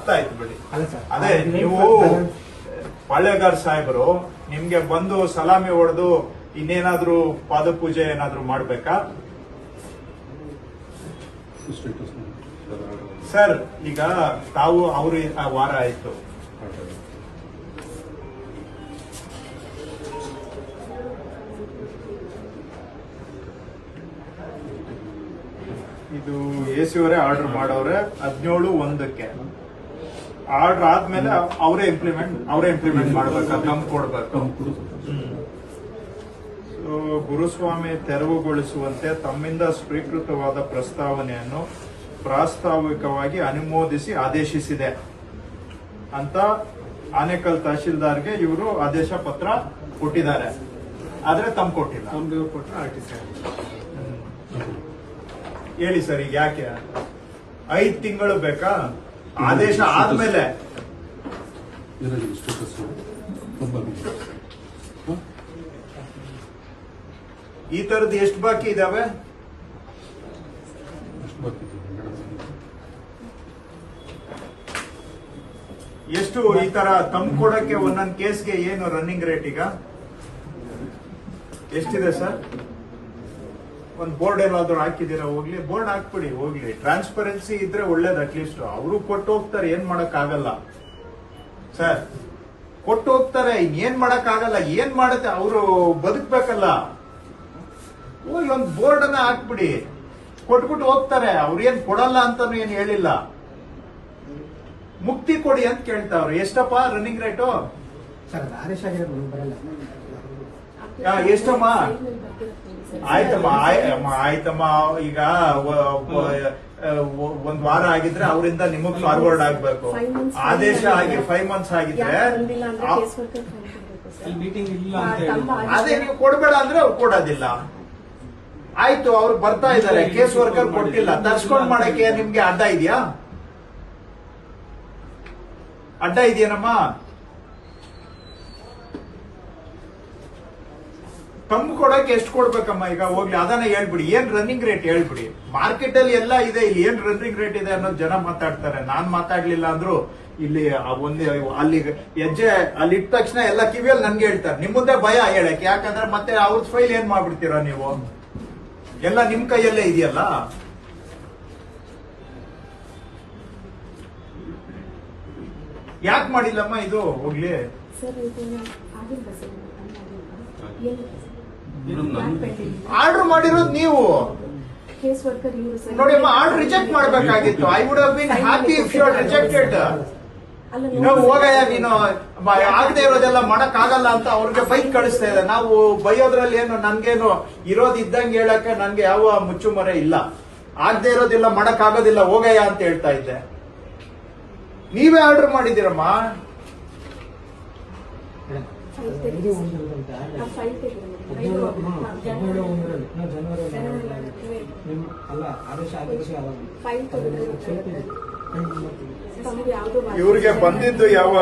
ಅರ್ಥ ಆಯ್ತು ಬಿಡಿ. ಅದೇ ನೀವು ಪಾಳ್ಯಗಾರ್ ಸಾಹೇಬರು ನಿಮ್ಗೆ ಬಂದು ಸಲಾಮಿ ಹೊಡೆದು ಇನ್ನೇನಾದ್ರೂ ಪಾದಪೂಜೆ ಏನಾದ್ರೂ ಮಾಡ್ಬೇಕಾ ಸರ್? ಈಗ ತಾವು ಅವರು ವಾರ ಆಯ್ತು, ಇದು AC ಅವರೇ ಆರ್ಡರ್ ಮಾಡವ್ರೆ 17/1ಕ್ಕೆ. ಆರ್ಡರ್ ಆದ್ಮೇಲೆ ಅವರೇ ಇಂಪ್ಲಿಮೆಂಟ್ ಮಾಡ್ಬೇಕು, ನಮ್ಗೆ ಕೊಡ್ಬೇಕು. ಗುರುಸ್ವಾಮಿ ತೆರವುಗೊಳಿಸುವಂತೆ ತಮ್ಮಿಂದ ಸ್ವೀಕೃತವಾದ ಪ್ರಸ್ತಾವನೆಯನ್ನು ಪ್ರಾಸ್ತಾವಿಕವಾಗಿ ಅನುಮೋದಿಸಿ ಆದೇಶಿಸಿದೆ ಅಂತ ಆನೇಕಲ್ ತಹಶೀಲ್ದಾರ್ಗೆ ಇವರು ಆದೇಶ ಪತ್ರ ಕೊಟ್ಟಿದ್ದಾರೆ. ಆದ್ರೆ ತಮ್ಮ ಕೊಟ್ಟಿಲ್ಲ. ಹೇಳಿ ಸರ್, ಈಗ ಯಾಕೆ 5 ತಿಂಗಳು ಬೇಕಾ? ಆದೇಶ ಆದ್ಮೇಲೆ ಈ ತರದ್ದು ಎಷ್ಟು ಬಾಕಿ ಇದಾವೆ? ಎಷ್ಟು ಈ ತರ ತಮ್ಮ ಕೊಡಕ್ಕೆ ಒಂದೊಂದು ಕೇಸ್ಗೆ ಏನು ರನ್ನಿಂಗ್ ರೇಟ್ ಈಗ ಎಷ್ಟಿದೆ ಸರ್? ಒಂದು ಬೋರ್ಡ್ ಏನಾದ್ರು ಹಾಕಿದೀರಾ? ಹೋಗ್ಲಿ, ಬೋರ್ಡ್ ಹಾಕ್ಬಿಡಿ, ಹೋಗ್ಲಿ. ಟ್ರಾನ್ಸ್ಪರೆನ್ಸಿ ಇದ್ರೆ ಒಳ್ಳೇದು. ಅಟ್ಲೀಸ್ಟ್ ಅವರು ಕೊಟ್ಟು ಹೋಗ್ತಾರೆ, ಏನ್ ಮಾಡಕ್ ಆಗಲ್ಲ ಸರ್. ಕೊಟ್ಟು ಹೋಗ್ತಾರೆ, ಏನ್ ಮಾಡಕ್ ಆಗಲ್ಲ. ಏನ್ ಮಾಡುತ್ತೆ, ಅವರು ಬದುಕ್ಬೇಕಲ್ಲ. ಹೋಗಿ ಒಂದು ಬೋರ್ಡ್ ಅನ್ನ ಹಾಕ್ಬಿಡಿ, ಕೊಟ್ಬಿಟ್ಟು ಹೋಗ್ತಾರೆ. ಅವ್ರೇನ್ ಕೊಡಲ್ಲ ಅಂತಾನು ಏನ್ ಹೇಳಿಲ್ಲ. ಮುಕ್ತಿ ಕೊಡಿ ಅಂತ ಕೇಳ್ತಾವ್ರೆ. ಎಷ್ಟಪ್ಪ ರನ್ನಿಂಗ್ ರೇಟು? ಎಷ್ಟಮ್ಮ? ಆಯ್ತಮ್ಮ. ಈಗ ಒಂದ್ ವಾರ ಆಗಿದ್ರೆ ಅವರಿಂದ ನಿಮಗ್ ಫಾರ್ವರ್ಡ್ ಆಗ್ಬೇಕು. ಆದೇಶ ಆಗಿ 5 ಮಂತ್ಸ್ ಆಗಿದ್ರೆ ಅದೇ ನೀವು ಕೊಡ್ಬೇಡ ಅಂದ್ರೆ ಅವ್ರು ಕೊಡೋದಿಲ್ಲ. ಆಯ್ತು, ಅವ್ರು ಬರ್ತಾ ಇದಾರೆ, ಕೇಸ್ ವರ್ಕರ್ ಕೊಟ್ಟಿಲ್ಲ. ತರ್ಸ್ಕೊಂಡ್ ಮಾಡಕ್ಕೆ ನಿಮ್ಗೆ ಅಡ್ಡ ಇದೆಯಾ? ಅಡ್ಡ ಇದೆಯೇನಮ್ಮ? ತಮ್ಮ ಕೊಡಕ್ಕೆ ಎಷ್ಟು ಕೊಡ್ಬೇಕಮ್ಮ? ಈಗ ಹೋಗ್ಲಿ, ಅದನ್ನ ಹೇಳ್ಬಿಡಿ. ಏನ್ ರನ್ನಿಂಗ್ ರೇಟ್ ಹೇಳ್ಬಿಡಿ. ಮಾರ್ಕೆಟ್ ಅಲ್ಲಿ ಎಲ್ಲ ಇದೆ, ಇಲ್ಲಿ ಏನ್ ರನ್ನಿಂಗ್ ರೇಟ್ ಇದೆ ಅನ್ನೋದು ಜನ ಮಾತಾಡ್ತಾರೆ. ನಾನ್ ಮಾತಾಡ್ಲಿಲ್ಲ ಅಂದ್ರು ಇಲ್ಲಿ ಒಂದು ಅಲ್ಲಿ ಹೆಜ್ಜೆ ಅಲ್ಲಿ ಇಟ್ಟ ತಕ್ಷಣ ಎಲ್ಲ ಕಿವಿಯಲ್ಲಿ ನನ್ಗೆ ಹೇಳ್ತಾರೆ. ನಿಮ್ ಮುಂದೆ ಭಯ ಹೇಳಕ್ಕೆ, ಯಾಕಂದ್ರೆ ಮತ್ತೆ ಅವ್ರ ಫೈಲ್ ಏನ್ ಮಾಡ್ಬಿಡ್ತೀರಾ ನೀವು? ಎಲ್ಲ ನಿಮ್ ಕೈಯಲ್ಲೇ ಇದೆಯಲ್ಲ. ಯಾಕೆ ಮಾಡಿಲ್ಲಮ್ಮ ಇದು? ಹೋಗ್ಲಿ, ಆರ್ಡರ್ ಮಾಡಿರೋದು ನೀವು ನೋಡಿ ಅಮ್ಮ. ಆರ್ಡರ್ ರಿಜೆಕ್ಟ್ ಮಾಡ್ಬೇಕಾಗಿತ್ತು. I would have been happy if you rejected. ಹೋಗಯ್ಯ, ನೀನು ಆಗದೆ ಇರೋದೆಲ್ಲ ಮಾಡಕ್ ಆಗಲ್ಲ ಅಂತ ಅವ್ರಿಗೆ ಬೈಕ್ ಕಳಿಸ್ತಾ ಇದೆ. ನಾವು ಬೈಯೋದ್ರಲ್ಲಿ ಏನು, ನನ್ಗೇನು ಇರೋದು ಇದ್ದಂಗೆ ಹೇಳಕ್ಕೆ ನನ್ಗೆ ಯಾವ ಮುಚ್ಚುಮರೆ ಇಲ್ಲ. ಆಗದೆ ಇರೋದಿಲ್ಲ, ಮಾಡಕ್ ಆಗೋದಿಲ್ಲ, ಹೋಗಯ್ಯ ಅಂತ ಹೇಳ್ತಾ ಇದ್ದೆ. ನೀವೇ ಆರ್ಡರ್ ಮಾಡಿದ್ದೀರಮ್ಮ. ಇವ್ರಿಗೆ ಬಂದಿದ್ದು ಯಾವ